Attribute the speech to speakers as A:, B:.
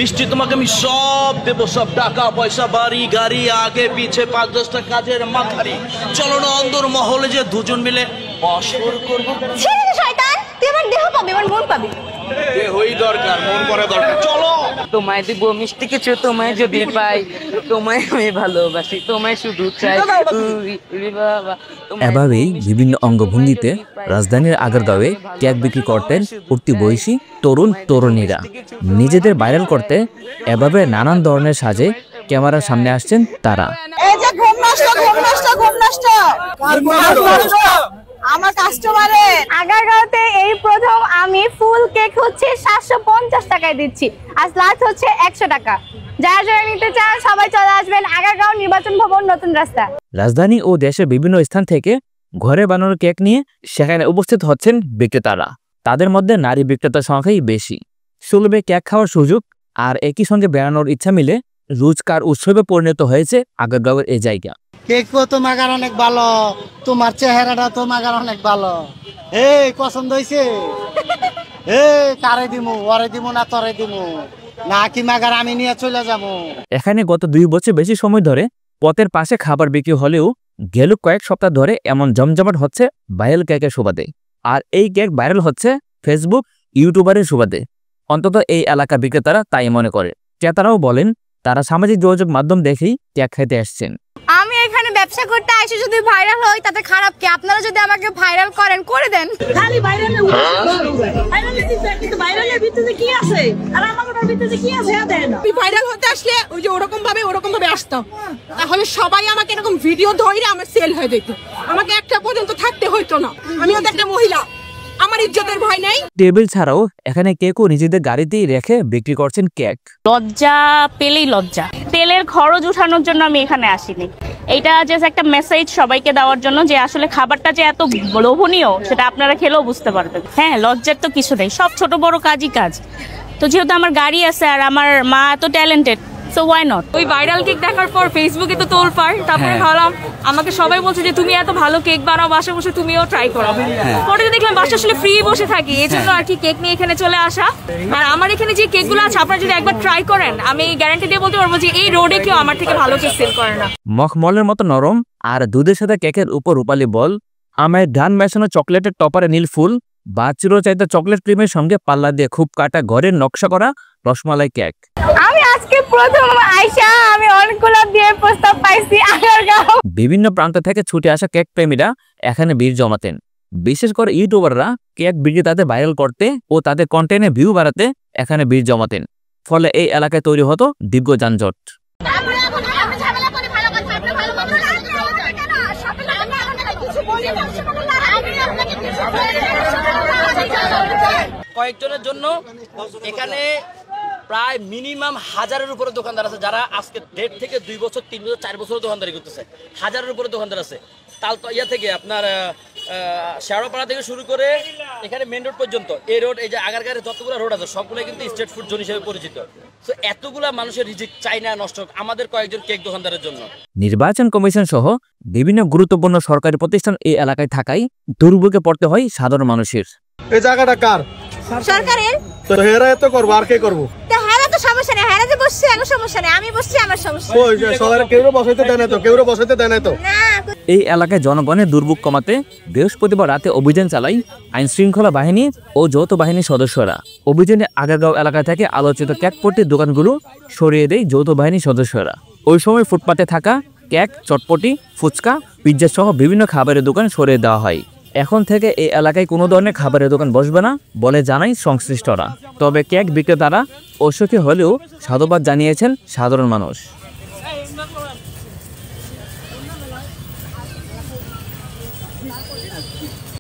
A: বৃষ্টি তোমাকে আমি সব দেবো, সব টাকা পয়সা বাড়ি গাড়ি আগে পিছে ৫-১০টা কাজের মাথারি। চলো না অন্দর মহলে যে দুজন মিলে অসর করবো।
B: শয়তান, তুই আমার দেহ পাবি, আমার মন পাবি।
A: দেহই দরকার, মন করা দরকার। চলো
C: তোমায় দিব মিষ্টি কিছু, তোমায় যদি পাই, তোমায় আমি ভালোবাসি, তোমায় শুধু চাই।
D: এভাবেই বিভিন্ন অঙ্গভঙ্গিতে রাজধানীর আগারগাঁওয়ে কেক বিক্রি করতেন উঠতি বয়সী তরুণ তরুণীরা। নিজেদের ভাইরাল করতে এভাবে নানান ধরনের সাজে ক্যামেরার সামনে আসছেন তারা।
B: আমার কাস্টমারের আগারগাঁওতে এই প্রথম আমি ফুল কেক হচ্ছে 750 টাকায় দিচ্ছি, আর স্লাইস হচ্ছে 100 টাকা। যারা যারা নিতে চান সবাই চলে আসবেন আগারগাঁও নির্বাচন ভবন, নতুন রাস্তা।
D: রাজধানী ও দেশের বিভিন্ন স্থান থেকে ঘরে বানানো কেক নিয়ে সেখানে উপস্থিত হচ্ছেন বিক্রেতারা। তাদের মধ্যে নারী বিক্রেতার সংখ্যাই বেশি। সুলভে কেক খাওয়ার সুযোগ আর একই সঙ্গে বেড়ানোর ইচ্ছা মিলে রোজকার উৎসবে পরিণত হয়েছে আগারগাঁওয়ের এই জায়গা।
E: কেকও তোমার অনেক ভালো, তোমার চেহারাটা তোমার অনেক ভালো। এই পছন্দ হয়েছে? এই কারে দিমু, ওরে দিমু না তরে দিমু, না কি মাগার আমি নিয়ে চলে যাবো?
D: এখানে গত 2 বছর বেশি সময় ধরে পথের পাশে খাবার বিক্রি হলেও গেল কয়েক সপ্তাহ ধরে এমন জমজমাট হচ্ছে ভাইরাল কেকের সুবাদে। আর এই কেক ভাইরাল হচ্ছে ফেসবুক, ইউটিউবারের সুবাদে। অন্তত এই এলাকার বিক্রেতারা তাই মনে করে। ক্রেতারাও বলেন তারা সামাজিক যোগাযোগ মাধ্যম দেখেই কেক খেতে আসছেন।
B: আমি এখানে ব্যবসা করতে আসি, যদি ভাইরাল হই তাতে খারাপ কি? আপনারা যদি আমাকে ভাইরাল করেন, করে দেন। খালি ভাইরালের ভিতরে কি আছে আর আমাদের ভিতরে কি আছে দেন। আমি ভাইরাল হতে আসলে ওই যে ওরকম ভাবে আসতাম, তাহলে সবাই আমাকে এরকম ভিডিও ধরে আমার সেল হয়ে যেত, আমাকে একটা পর্যন্ত থাকতে হইতো না। আমিও তো একটা মহিলা, আমার ইজ্জতের ভয় নেই।
D: টেবিল ছাড়াও এখানে কেকও নিজেদের গাড়িতেই রেখে বিক্রি করছেন কেক।
F: লজ্জা পেলেই লজ্জা, তেলের খরচ উঠানোর জন্য আমি এখানে আসিনি। এইটা জাস্ট একটা মেসেজ সবাইকে দেওয়ার জন্য যে আসলে খাবারটা যে এত লোভনীয় সেটা আপনারা খেলেও বুঝতে পারবেন। হ্যাঁ, লজ্জার তো কিছু নেই, সব ছোট বড় কাজই কাজ। তো যেহেতু আমার গাড়ি আছে আর আমার মা এত ট্যালেন্টেড, সো ওয়াই নট।
G: ওই ভাইরাল কেক দেখার পর ফেসবুকে তো তোলপাড়, তারপরে ভাবলাম আমাকে সবাই বলছে যে তুমি এত ভালো কেক বানাও, বাসা বসে তুমিও ট্রাই করো। পরে দেখলাম বাসা আসলে ফ্রি বসে থাকি, এই জন্য আর কি কেক নিয়ে এখানে চলে আসা। আর আমার এখানে যে কেকগুলো আছে আপনারা যদি একবার ট্রাই করেন, আমি গ্যারান্টি দিয়ে বলতে পারবো যে এই রোডে কেউ আমার থেকে ভালো কেক সেল করে না।
D: মখমলের মতো নরম আর দুধের সাথে কেকের উপর রূপালি বল, আমের ধান মেশানো চকলেটের টপারে নীল ফুল বা চিরচাইতে চকলেট ক্রিমের সঙ্গে পাল্লা দিয়ে খুব কাটা ঘরের নকশা করা রসমালাই কেক।
B: আমি আজকে প্রথম আইসা আমি অনেকগুলো দিয়ে প্রস্তাব পাইছি আগারগাঁও।
D: বিভিন্ন প্রান্ত থেকে ছুটে আসা কেক প্রেমীরা এখানে ভিড় জমাতেন। বিশেষ করে ইউটিউবাররা কেক বিক্রেতাদের ভাইরাল করতে ও তাদের কন্টেন্টে ভিউ বাড়াতে এখানে ভিড় জমাতেন। ফলে এই এলাকায় তৈরি হতো দীর্ঘ যানজট।
A: কয়েকজনের জন্য এখানে প্রায় মিনিমাম 1000-এর উপরে দোকানদার আছে, যারা আজকে 1.5 থেকে 2 বছর 3 বছর 4 বছর দোকানদারি করতেছে। 1000-এর উপরে দোকানদার আছে। ইয়া থেকে আপনার শেওড়াপাড়া থেকে শুরু করে এখানে মেন রোড পর্যন্ত, এই রোড, এই যে আগারগাঁওয়ের যতগুলো রোড আছে সবগুলো কিন্তু স্ট্রিট ফুড জোন হিসেবে পরিচিত। তো এতগুলা মানুষের রিজিক চাই না নষ্ট আমাদের কয়েকজন কেক দোকানদারের জন্য।
D: নির্বাচন কমিশন সহ বিভিন্ন গুরুত্বপূর্ণ সরকারি প্রতিষ্ঠান এই এলাকায় থাকায় দুর্ভোগে পড়তে হয় সাধারণ মানুষের।
E: এই জায়গাটা কার?
B: সরকারের।
E: তো হেরা এত করবো আর কে করবো?
B: তো হেরা তো সমস্যা নেই, হেরা যে বসছে আমার সমস্যা নেই, আমি বসছি আমার সমস্যা।
E: ওই যে সবাই কেউ বসাইতে দেয় না তো, কেউ বসাইতে দেয় না তো।
D: এই এলাকায় জনগণের দুর্ভোগ কমাতে বৃহস্পতিবার রাতে অভিযান চালায় আইন শৃঙ্খলা বাহিনী ও যৌথ বাহিনীর সদস্যরা। অভিযানে আগারগাঁও এলাকা থেকে আলোচিত কেকপট্টির দোকানগুলো সরিয়ে দেয় যৌথ বাহিনীর সদস্যরা। ওই সময় ফুটপাতে থাকা কেক, চটপটি, ফুচকা, পিৎজা সহ বিভিন্ন খাবারের দোকান সরিয়ে দেওয়া হয়। এখন থেকে এই এলাকায় কোনো ধরনের খাবারের দোকান বসবে না বলে জানায় সংশ্লিষ্টরা। তবে কেক বিক্রেতারা অসুখী হলেও সাধুবাদ জানিয়েছেন সাধারণ মানুষ।